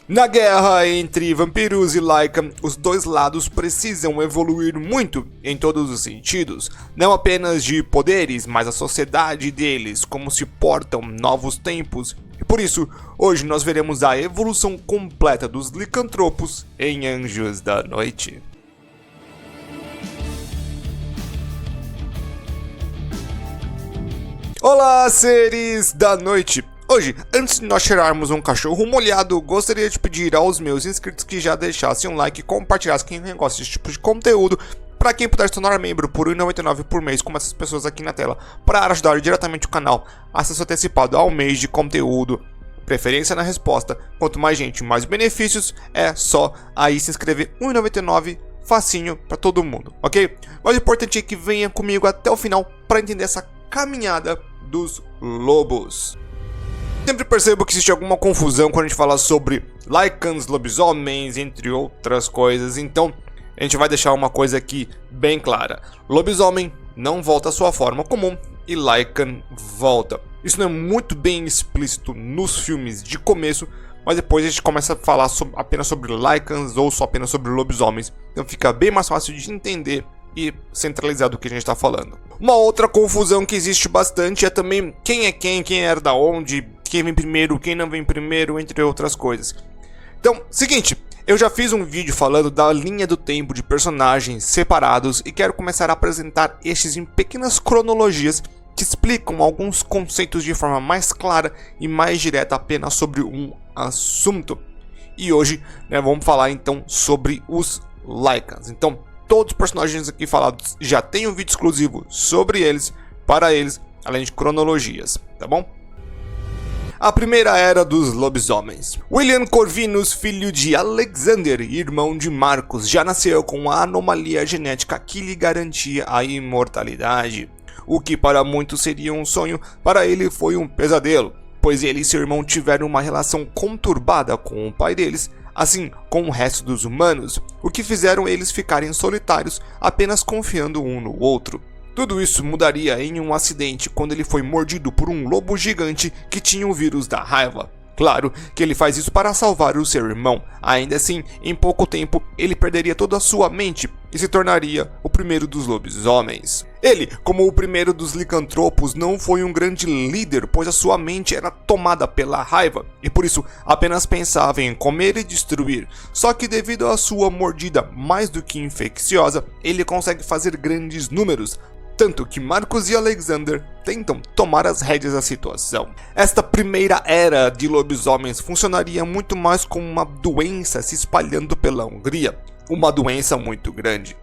Na guerra entre vampiros e Lycan, os dois lados precisam evoluir muito em todos os sentidos, não apenas de poderes, mas a sociedade deles, como se portam, novos tempos. E por isso, hoje nós veremos a evolução completa dos licantropos em Anjos da Noite. Olá, seres da noite! Hoje, antes de nós tirarmos um cachorro molhado, gostaria de pedir aos meus inscritos que já deixassem um like e compartilhassem quem gosta desse tipo de conteúdo, para quem puder se tornar membro por R$ 1,99 por mês, como essas pessoas aqui na tela, para ajudar diretamente o canal a acesso antecipado ao mês de conteúdo, preferência na resposta. Quanto mais gente, mais benefícios, é só aí se inscrever. R$ 1,99, facinho para todo mundo, ok? Mas o importante é que venha comigo até o final para entender essa caminhada dos lobos. Sempre percebo que existe alguma confusão quando a gente fala sobre Lycans, lobisomens, entre outras coisas, então a gente vai deixar uma coisa aqui bem clara. Lobisomem não volta à sua forma comum e Lycan volta. Isso não é muito bem explícito nos filmes de começo, mas depois a gente começa a falar apenas sobre Lycans ou só apenas sobre lobisomens, então fica bem mais fácil de entender e centralizado o que a gente está falando. Uma outra confusão que existe bastante é também quem é quem era da onde, quem vem primeiro, quem não vem primeiro, entre outras coisas. Então, seguinte, eu já fiz um vídeo falando da linha do tempo de personagens separados e quero começar a apresentar estes em pequenas cronologias que explicam alguns conceitos de forma mais clara e mais direta apenas sobre um assunto. E hoje, vamos falar então sobre os Lycans. Então, todos os personagens aqui falados já tem um vídeo exclusivo sobre eles, para eles, além de cronologias, tá bom? A primeira era dos lobisomens. William Corvinus, filho de Alexander, irmão de Marcus, já nasceu com uma anomalia genética que lhe garantia a imortalidade. O que para muitos seria um sonho, para ele foi um pesadelo, pois ele e seu irmão tiveram uma relação conturbada com o pai deles, assim como o resto dos humanos, o que fizeram eles ficarem solitários, apenas confiando um no outro. Tudo isso mudaria em um acidente quando ele foi mordido por um lobo gigante que tinha o vírus da raiva. Claro que ele faz isso para salvar o seu irmão, ainda assim, em pouco tempo ele perderia toda a sua mente e se tornaria o primeiro dos lobisomens. Ele, como o primeiro dos licantropos, não foi um grande líder, pois a sua mente era tomada pela raiva e por isso apenas pensava em comer e destruir. Só que devido à sua mordida mais do que infecciosa, ele consegue fazer grandes números, tanto que Marcus e Alexander tentam tomar as rédeas da situação. Esta primeira era de lobisomens funcionaria muito mais como uma doença se espalhando pela Hungria. Uma doença muito grande,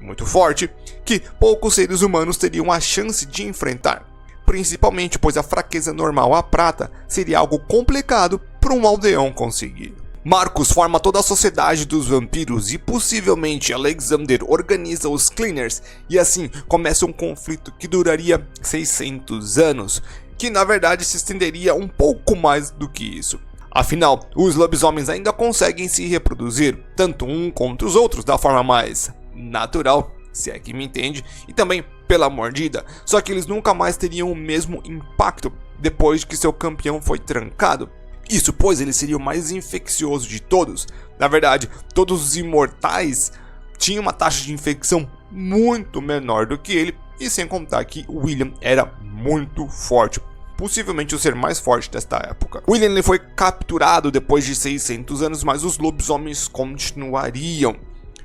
muito forte, que poucos seres humanos teriam a chance de enfrentar. Principalmente pois a fraqueza normal à prata seria algo complicado para um aldeão conseguir. Marcus forma toda a sociedade dos vampiros e possivelmente Alexander organiza os Cleaners e assim começa um conflito que duraria 600 anos, que na verdade se estenderia um pouco mais do que isso. Afinal, os lobisomens ainda conseguem se reproduzir, tanto um contra os outros da forma mais natural, se é que me entende, e também pela mordida, só que eles nunca mais teriam o mesmo impacto depois de que seu campeão foi trancado. Isso pois ele seria o mais infeccioso de todos. Na verdade, todos os imortais tinham uma taxa de infecção muito menor do que ele, e sem contar que William era muito forte, possivelmente o ser mais forte desta época. William ele foi capturado depois de 600 anos, mas os lobisomens continuariam.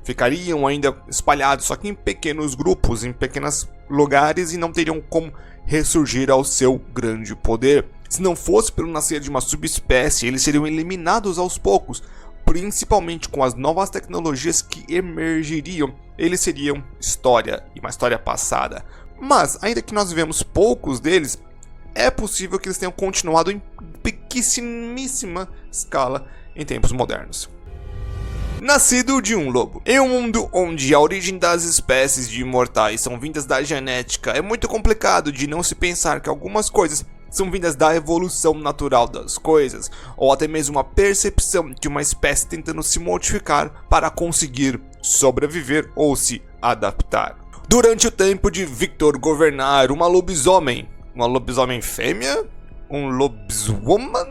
Ficariam ainda espalhados, só que em pequenos grupos, em pequenos lugares, e não teriam como ressurgir ao seu grande poder. Se não fosse pelo nascer de uma subespécie, eles seriam eliminados aos poucos, principalmente com as novas tecnologias que emergiriam, eles seriam história, e uma história passada. Mas, ainda que nós vivemos poucos deles, é possível que eles tenham continuado em pequeníssima escala em tempos modernos. Nascido de um lobo. Em um mundo onde a origem das espécies de imortais são vindas da genética, é muito complicado de não se pensar que algumas coisas são vindas da evolução natural das coisas, ou até mesmo a percepção de uma espécie tentando se modificar para conseguir sobreviver ou se adaptar. Durante o tempo de Victor governar uma lobisomem fêmea? Um lobiswoman?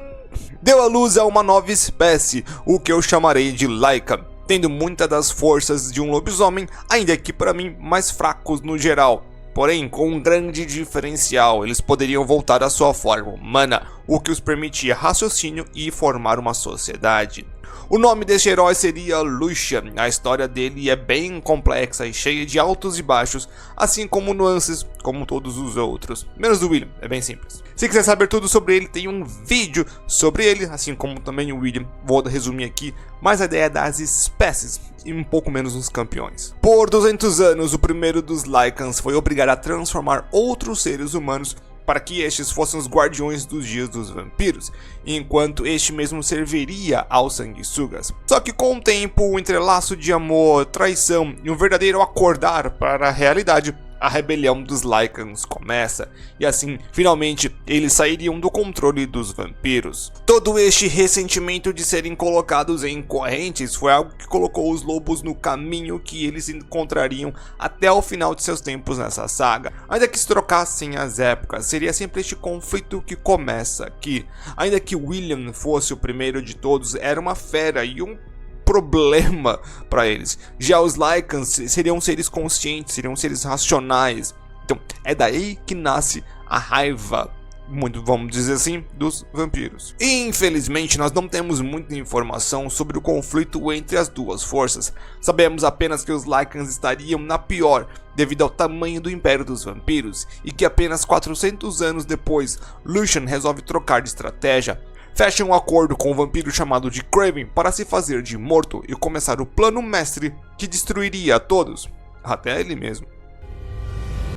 deu à luz a uma nova espécie, o que eu chamarei de Lycan, tendo muitas das forças de um lobisomem, ainda que para mim mais fracos no geral. Porém, com um grande diferencial, eles poderiam voltar à sua forma humana, o que os permitia raciocínio e formar uma sociedade. O nome deste herói seria Lucian. A história dele é bem complexa e cheia de altos e baixos, assim como nuances como todos os outros, menos o William, é bem simples. Se quiser saber tudo sobre ele, tem um vídeo sobre ele, assim como também o William, vou resumir aqui, mas a ideia é das espécies e um pouco menos os campeões. Por 200 anos, o primeiro dos Lycans foi obrigado a transformar outros seres humanos para que estes fossem os guardiões dos dias dos vampiros, enquanto este mesmo serviria aos sanguessugas. Só que com o tempo, o entrelaço de amor, traição e um verdadeiro acordar para a realidade, a rebelião dos Lycans começa, e assim, finalmente, eles sairiam do controle dos vampiros. Todo este ressentimento de serem colocados em correntes foi algo que colocou os lobos no caminho que eles encontrariam até o final de seus tempos nessa saga. Ainda que se trocassem as épocas, seria sempre este conflito que começa aqui. Ainda que William fosse o primeiro de todos, era uma fera e um problema para eles. Já os Lycans seriam seres conscientes, seriam seres racionais. Então é daí que nasce a raiva, muito, vamos dizer assim, dos vampiros. Infelizmente nós não temos muita informação sobre o conflito entre as duas forças. Sabemos apenas que os Lycans estariam na pior devido ao tamanho do Império dos Vampiros e que apenas 400 anos depois Lucian resolve trocar de estratégia. Fecha um acordo com um vampiro chamado de Kraven para se fazer de morto e começar o plano mestre que destruiria a todos, até ele mesmo.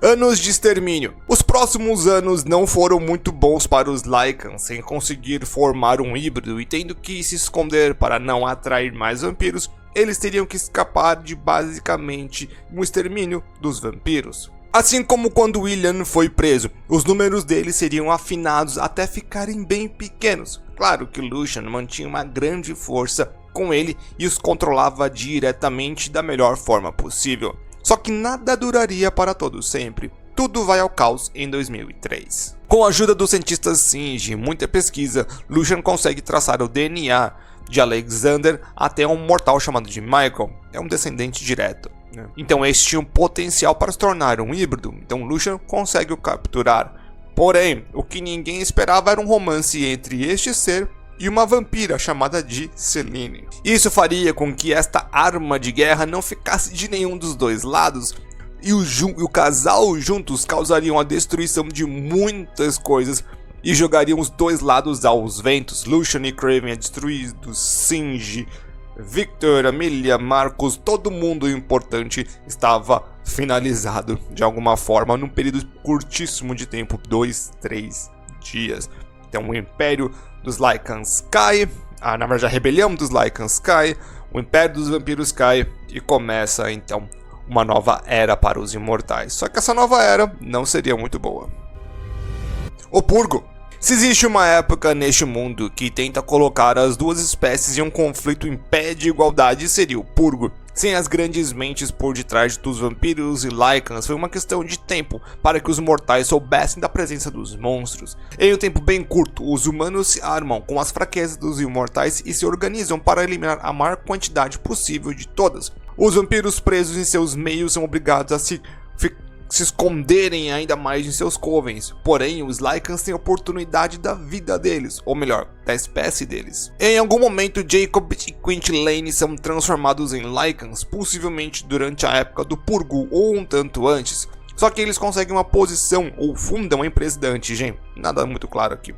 Anos de extermínio. Os próximos anos não foram muito bons para os Lycans, sem conseguir formar um híbrido e tendo que se esconder para não atrair mais vampiros, eles teriam que escapar de basicamente um extermínio dos vampiros. Assim como quando William foi preso, os números dele seriam afinados até ficarem bem pequenos. Claro que Lucian mantinha uma grande força com ele e os controlava diretamente da melhor forma possível. Só que nada duraria para todo sempre. Tudo vai ao caos em 2003. Com a ajuda dos cientistas Singe e muita pesquisa, Lucian consegue traçar o DNA de Alexander até um mortal chamado de Michael. É um descendente direto. Então este tinha um potencial para se tornar um híbrido, então Lucian consegue o capturar. Porém, o que ninguém esperava era um romance entre este ser e uma vampira chamada de Selene. Isso faria com que esta arma de guerra não ficasse de nenhum dos dois lados, e o casal juntos causariam a destruição de muitas coisas e jogariam os dois lados aos ventos. Lucian e Kraven é destruídos, Singe, Victor, Amelia, Marcos, todo mundo importante estava finalizado de alguma forma num período curtíssimo de tempo, 2-3 dias. Então o Império dos Lycans cai, na verdade a rebelião dos Lycans cai, o Império dos Vampiros cai e começa então uma nova era para os imortais. Só que essa nova era não seria muito boa. O Purgo. Se existe uma época neste mundo que tenta colocar as duas espécies em um conflito em pé de igualdade, seria o Purgo. Sem as grandes mentes por detrás dos vampiros e Lycans, foi uma questão de tempo para que os mortais soubessem da presença dos monstros. Em um tempo bem curto, os humanos se armam com as fraquezas dos imortais e se organizam para eliminar a maior quantidade possível de todas. Os vampiros presos em seus meios são obrigados a se esconderem ainda mais em seus covens. Porém, os Lycans têm a oportunidade da vida deles, ou melhor, da espécie deles. Em algum momento, Jacob e Quint Lane são transformados em Lycans, possivelmente durante a época do Purgo ou um tanto antes. Só que eles conseguem uma posição ou fundam a empresa da Antigen, nada muito claro aqui.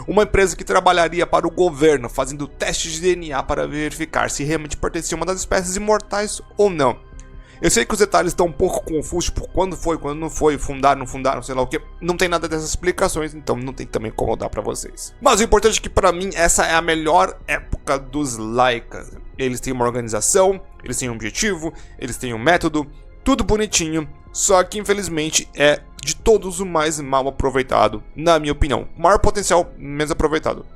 Uma empresa que trabalharia para o governo, fazendo testes de DNA para verificar se realmente pertencia a uma das espécies imortais ou não. Eu sei que os detalhes estão um pouco confusos, tipo, quando foi, quando não foi, fundaram, não fundaram, sei lá o que. Não tem nada dessas explicações, então não tem também como dar pra vocês. Mas o importante é que pra mim essa é a melhor época dos Lycans. Eles têm uma organização, eles têm um objetivo, eles têm um método, tudo bonitinho. Só que infelizmente é de todos o mais mal aproveitado, na minha opinião. O maior potencial, menos aproveitado.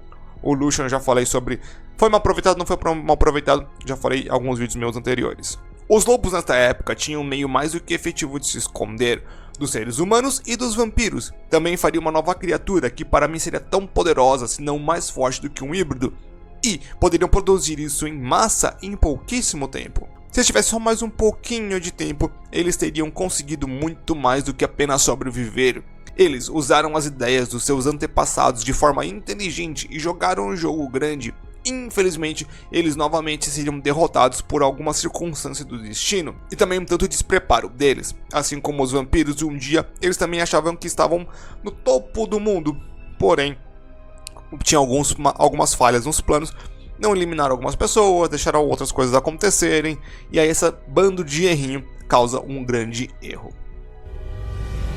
O Lucian já falei sobre, foi mal aproveitado, não foi mal aproveitado, já falei em alguns vídeos meus anteriores. Os lobos nesta época tinham um meio mais do que efetivo de se esconder dos seres humanos e dos vampiros. Também faria uma nova criatura que para mim seria tão poderosa, se não mais forte do que um híbrido, e poderiam produzir isso em massa em pouquíssimo tempo. Se tivesse só mais um pouquinho de tempo, eles teriam conseguido muito mais do que apenas sobreviver. Eles usaram as ideias dos seus antepassados de forma inteligente e jogaram um jogo grande. Infelizmente, eles novamente seriam derrotados por alguma circunstância do destino e também um tanto despreparo deles. Assim como os vampiros, um dia eles também achavam que estavam no topo do mundo, porém tinha algumas falhas nos planos, não eliminaram algumas pessoas, deixaram outras coisas acontecerem, e aí esse bando de errinho causa um grande erro.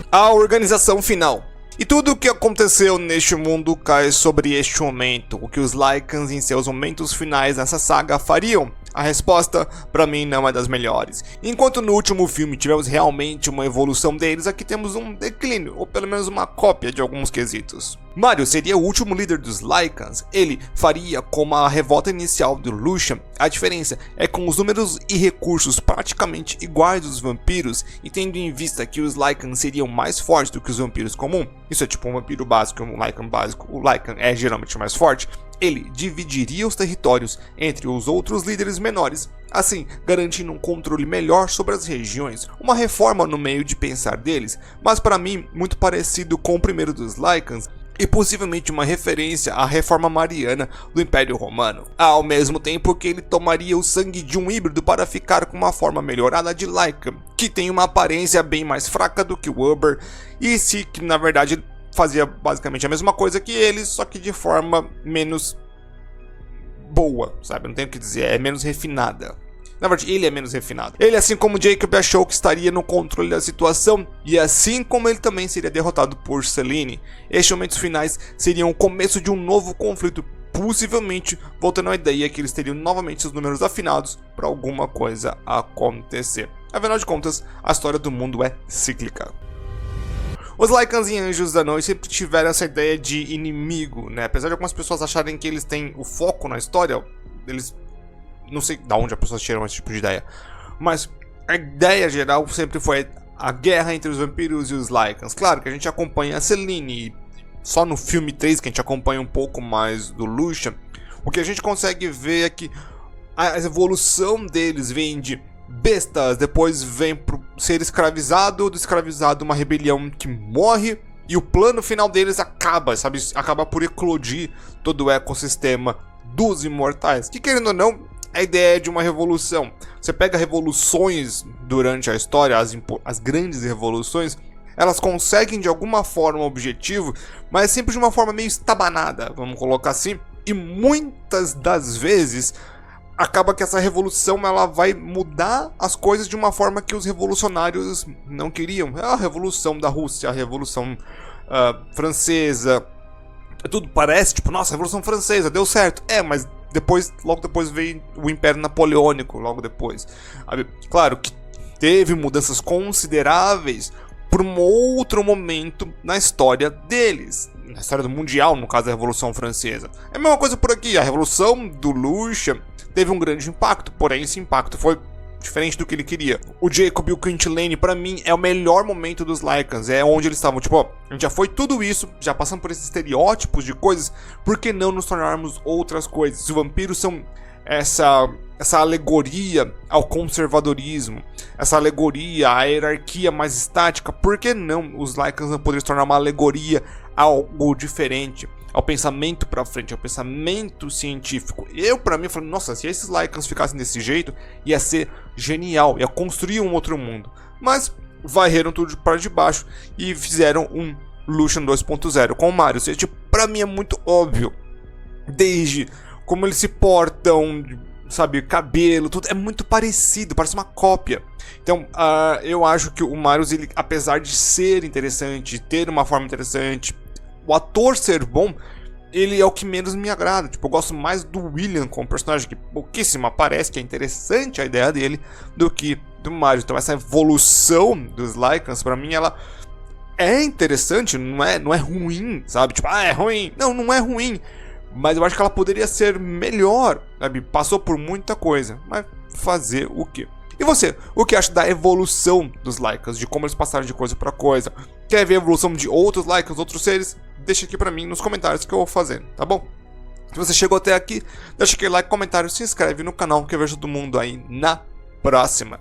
A organização final. E tudo o que aconteceu neste mundo cai sobre este momento, o que os Lycans em seus momentos finais nessa saga fariam. A resposta, pra mim, não é das melhores. Enquanto no último filme tivemos realmente uma evolução deles, aqui temos um declínio, ou pelo menos uma cópia de alguns quesitos. Mario seria o último líder dos Lycans. Ele faria como a revolta inicial do Lucian. A diferença é com os números e recursos praticamente iguais dos vampiros, e tendo em vista que os Lycans seriam mais fortes do que os vampiros comuns, isso é tipo um vampiro básico e um Lycan básico, o Lycan é geralmente mais forte, ele dividiria os territórios entre os outros líderes menores, assim garantindo um controle melhor sobre as regiões, uma reforma no meio de pensar deles, mas para mim muito parecido com o primeiro dos Lycans, e possivelmente uma referência à reforma mariana do Império Romano, ao mesmo tempo que ele tomaria o sangue de um híbrido para ficar com uma forma melhorada de Lycan, que tem uma aparência bem mais fraca do que o Uber, e se que na verdade ele fazia basicamente a mesma coisa que eles, só que de forma menos boa, sabe? Não tenho o que dizer, é menos refinada. Na verdade, ele é menos refinado. Ele, assim como Jacob, achou que estaria no controle da situação, e assim como ele também seria derrotado por Selene. Estes momentos finais seriam o começo de um novo conflito, possivelmente voltando à ideia que eles teriam novamente os números afinados para alguma coisa acontecer. Afinal de contas, a história do mundo é cíclica. Os Lycans e Anjos da Noite sempre tiveram essa ideia de inimigo, né? Apesar de algumas pessoas acharem que eles têm o foco na história, eles... não sei de onde as pessoas tiram esse tipo de ideia, mas a ideia geral sempre foi a guerra entre os vampiros e os Lycans. Claro que a gente acompanha a Selene, e só no filme 3 que a gente acompanha um pouco mais do Lucian, o que a gente consegue ver é que a evolução deles vem de bestas, depois vem pro ser escravizado, do escravizado uma rebelião que morre, e o plano final deles acaba, sabe? Acaba por eclodir todo o ecossistema dos imortais, que querendo ou não, a ideia é de uma revolução. Você pega revoluções durante a história, as grandes revoluções, elas conseguem de alguma forma um objetivo, mas sempre de uma forma meio estabanada, vamos colocar assim, e muitas das vezes acaba que essa revolução ela vai mudar as coisas de uma forma que os revolucionários não queriam. É a revolução da Rússia, a revolução francesa, tudo parece tipo, nossa, a revolução francesa deu certo, mas logo depois veio o Império Napoleônico, logo depois. Claro que teve mudanças consideráveis por um outro momento na história deles, na história do Mundial, no caso da Revolução Francesa. É a mesma coisa por aqui, a Revolução do Lucian teve um grande impacto, porém esse impacto foi diferente do que ele queria. O Jacob e o Quint Lane, pra mim, é o melhor momento dos Lycans, é onde eles estavam, tipo, ó, a gente já foi tudo isso, já passamos por esses estereótipos de coisas, por que não nos tornarmos outras coisas? Os vampiros são essa alegoria ao conservadorismo, essa alegoria à hierarquia mais estática, por que não os Lycans não poderiam se tornar uma alegoria a algo diferente? Ao pensamento pra frente, ao pensamento científico. Pra mim, falei, nossa, se esses Lycans ficassem desse jeito, ia ser genial, ia construir um outro mundo. Mas varreram tudo para debaixo e fizeram um Lucian 2.0 com o Mario. Ou seja, tipo, pra mim é muito óbvio, desde como eles se portam, sabe, cabelo, tudo é muito parecido, parece uma cópia. Então, eu acho que o Mario, ele, apesar de ser interessante, ter uma forma interessante, o ator ser bom, ele é o que menos me agrada. Tipo, eu gosto mais do William como personagem, que pouquíssimo aparece, que é interessante a ideia dele, do que do Mario. Então essa evolução dos Lycans, pra mim, ela é interessante, não é ruim, sabe? Tipo, é ruim. Não é ruim. Mas eu acho que ela poderia ser melhor, sabe? Passou por muita coisa, mas fazer o quê? E você, o que acha da evolução dos Lycans, de como eles passaram de coisa pra coisa? Quer ver a evolução de outros Lycans, outros seres? Deixa aqui pra mim nos comentários que eu vou fazendo, tá bom? Se você chegou até aqui, deixa aquele like, comentário, se inscreve no canal que eu vejo todo mundo aí na próxima.